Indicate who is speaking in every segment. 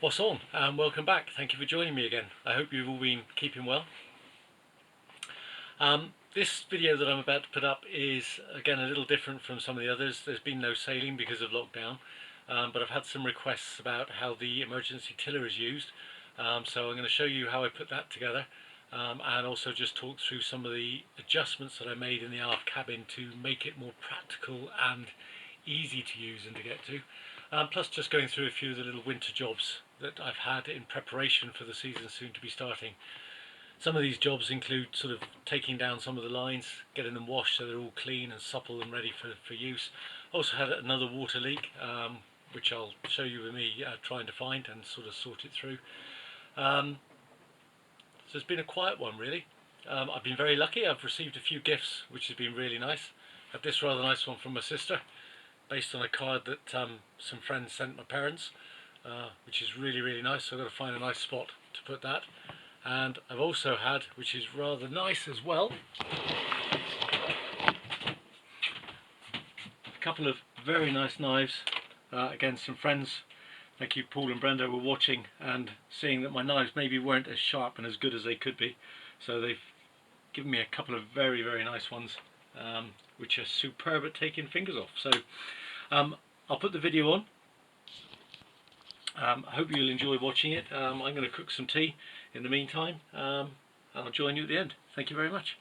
Speaker 1: What's on? And welcome back. Thank you for joining me again. I hope you've all been keeping well. This video that I'm about to put up is again a little different from some of the others. There's been no sailing because of lockdown, but I've had some requests about how the emergency tiller is used. So I'm going to show you how I put that together, and also just talk through some of the adjustments that I made in the aft cabin to make it more practical and easy to use and to get to. Plus just going through a few of the little winter jobs that I've had in preparation for the season soon to be starting. Some of these jobs include sort of taking down some of the lines, getting them washed so they're all clean and supple and ready for use. Also had another water leak, which I'll show you with me trying to find and sort of sort it through. So it's been a quiet one really. I've been very lucky. I've received a few gifts which has been really nice. I have this rather nice one from my sister, based on a card that some friends sent my parents, which is really nice. So I've got to find a nice spot to put that. And I've also had, which is rather nice as well, a couple of very nice knives. Again, some friends, thank you Paul and Brenda, were watching and seeing that my knives maybe weren't as sharp and as good as they could be. So they've given me a couple of very nice ones, which are superb at taking fingers off. So I'll put the video on. I hope you'll enjoy watching it. I'm going to cook some tea in the meantime, and I'll join you at the end. Thank you very much.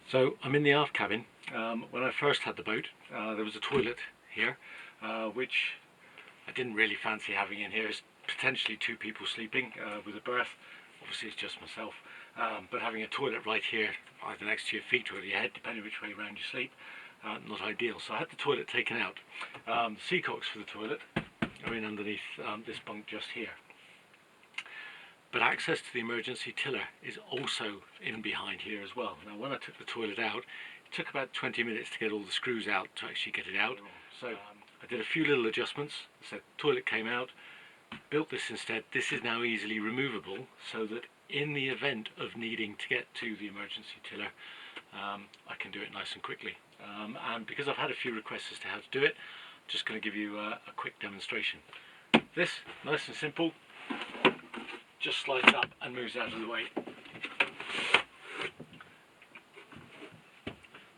Speaker 1: So I'm in the aft cabin. When I first had the boat, there was a toilet here, which I didn't really fancy having in here. It's potentially two people sleeping with a berth. Obviously it's just myself, but having a toilet right here, either next to your feet or your head, depending which way around you sleep, not ideal. So I had the toilet taken out. The seacocks for the toilet are in underneath this bunk just here. But access to the emergency tiller is also in behind here as well. Now when I took the toilet out, it took about 20 minutes to get all the screws out to actually get it out. So I did a few little adjustments. So the toilet came out, built this instead. This is now easily removable, so that in the event of needing to get to the emergency tiller, I can do it nice and quickly. And because I've had a few requests as to how to do it, I'm just going to give you a quick demonstration. This, nice and simple, just slides up and moves out of the way.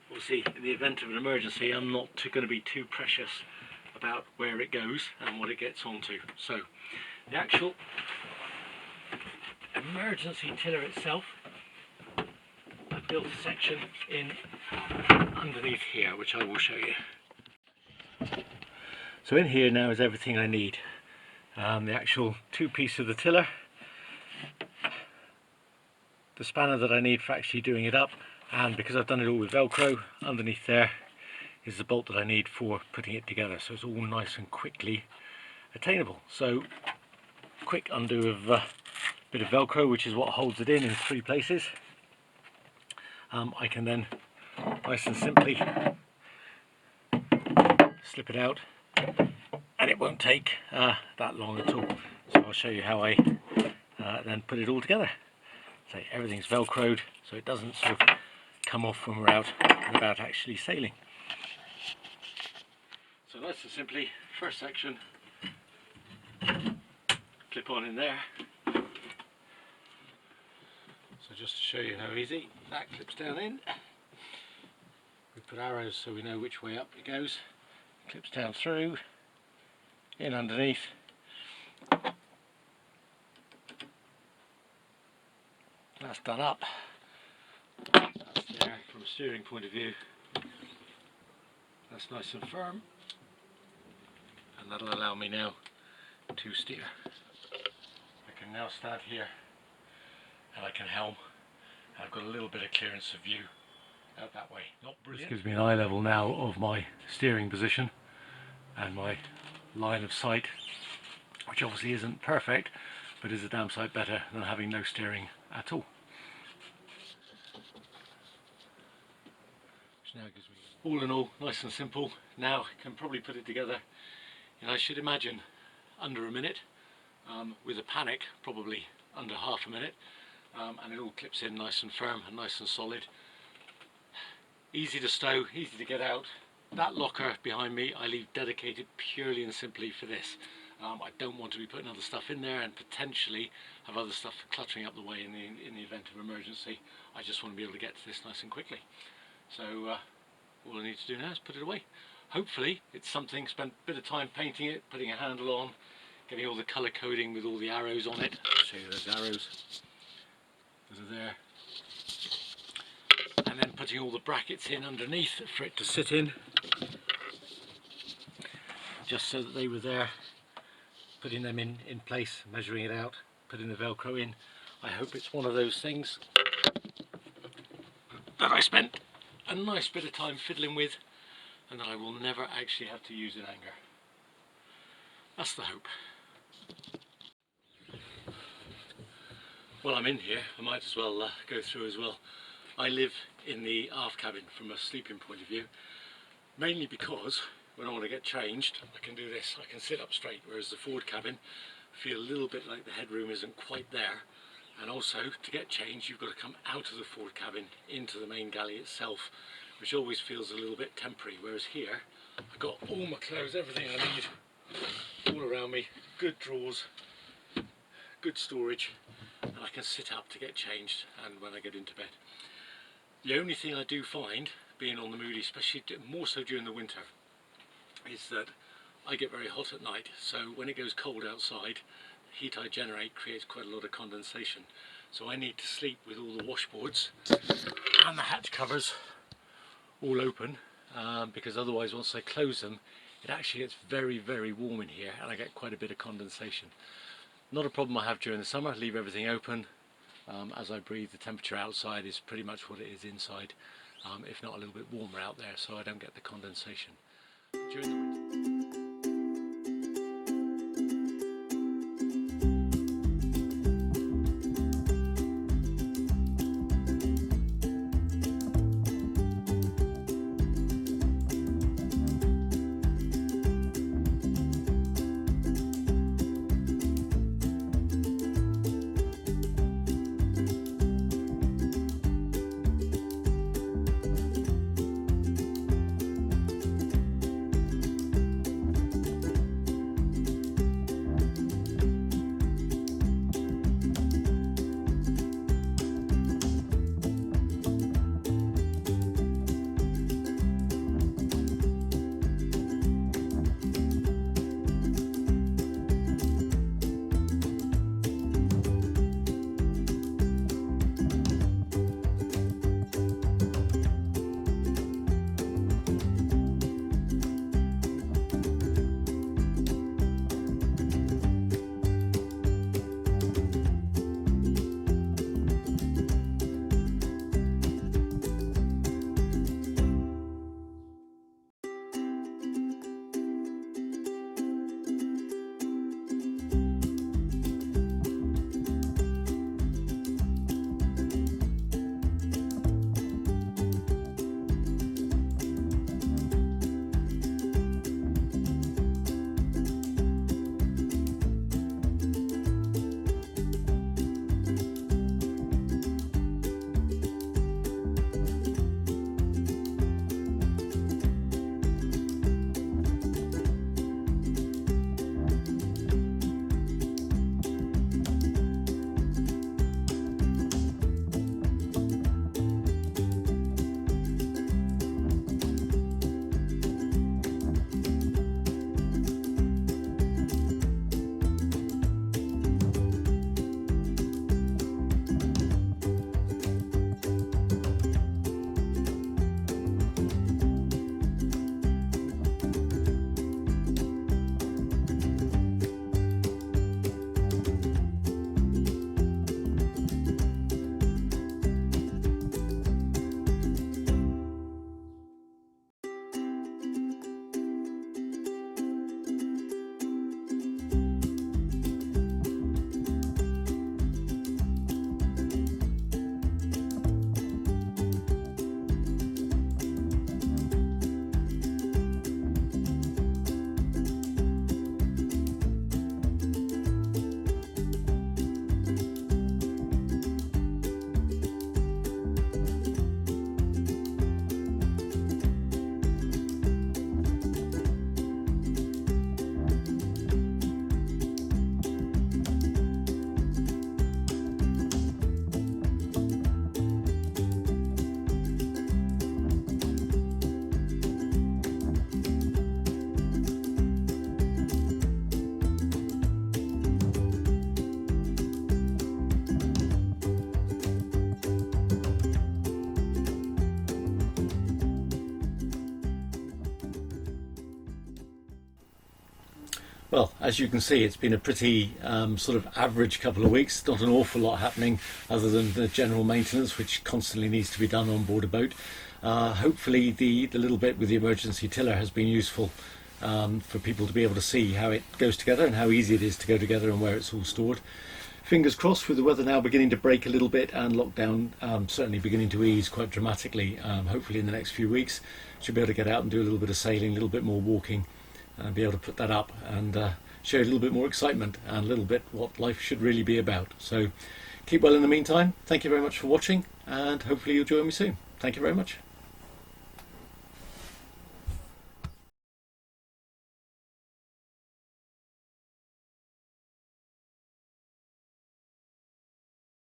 Speaker 1: Obviously, in the event of an emergency, I'm not going to be too precious about where it goes and what it gets onto. So the actual emergency tiller itself, I built a section in underneath here, which I will show you. So in here now is everything I need. The actual two piece of the tiller, the spanner that I need for actually doing it up, and because I've done it all with Velcro, underneath there is the bolt that I need for putting it together, so it's all nice and quickly attainable. So quick undo of a bit of Velcro, which is what holds it in 3 places. I can then nice and simply slip it out, and it won't take that long at all. So I'll show you how I then put it all together. So everything's Velcroed, so it doesn't sort of come off when we're out and about actually sailing. So nice and simply, first section, clip on in there. So just to show you how easy, that clips down in. We put arrows so we know which way up it goes. Clips down through, in underneath. That's done up. That's there from a steering point of view. That's nice and firm, and that'll allow me now to steer. I can now stand here and I can helm. I've got a little bit of clearance of view out that way. Not brilliant. This gives me an eye level now of my steering position and my line of sight, which obviously isn't perfect, but is a damn sight better than having no steering at all. Which now gives me, all in all, nice and simple. Now I can probably put it together in, I should imagine, under a minute, with a panic probably under half a minute, and it all clips in nice and firm and nice and solid. Easy to stow, easy to get out. That locker behind me I leave dedicated purely and simply for this. I don't want to be putting other stuff in there and potentially have other stuff cluttering up the way in the event of emergency. I just want to be able to get to this nice and quickly. So all I need to do now is put it away. Hopefully it's something, spent a bit of time painting it, putting a handle on, getting all the colour coding with all the arrows on it. I'll show you those arrows that are there. And then putting all the brackets in underneath for it to sit in, just so that they were there, putting them in place, measuring it out, putting the Velcro in. I hope it's one of those things that I spent a nice bit of time fiddling with and that I will never actually have to use in anger. That's the hope. Well, I'm in here, I might as well go through as well. I live in the aft cabin from a sleeping point of view, mainly because when I want to get changed I can do this, I can sit up straight, whereas the forward cabin I feel a little bit like the headroom isn't quite there. And also, to get changed you've got to come out of the forward cabin into the main galley itself, which always feels a little bit temporary, whereas here I've got all my clothes, everything I need all around me, good drawers, good storage, and I can sit up to get changed and when I get into bed. The only thing I do find, being on the Moody, especially more so during the winter, is that I get very hot at night, so when it goes cold outside, the heat I generate creates quite a lot of condensation. So I need to sleep with all the washboards and the hatch covers all open, because otherwise once I close them it actually gets very warm in here and I get quite a bit of condensation. Not a problem I have during the summer. Leave everything open. As I breathe, the temperature outside is pretty much what it is inside, if not a little bit warmer out there, so I don't get the condensation. During the winter, Well, as you can see, it's been a pretty sort of average couple of weeks. Not an awful lot happening other than the general maintenance, which constantly needs to be done on board a boat. Hopefully the little bit with the emergency tiller has been useful for people to be able to see how it goes together and how easy it is to go together and where it's all stored. Fingers crossed, with the weather now beginning to break a little bit and lockdown certainly beginning to ease quite dramatically, hopefully in the next few weeks, should be able to get out and do a little bit of sailing, a little bit more walking, and be able to put that up and show you a little bit more excitement and a little bit what life should really be about. So keep well in the meantime. Thank you very much for watching, and hopefully you'll join me soon. Thank you very much.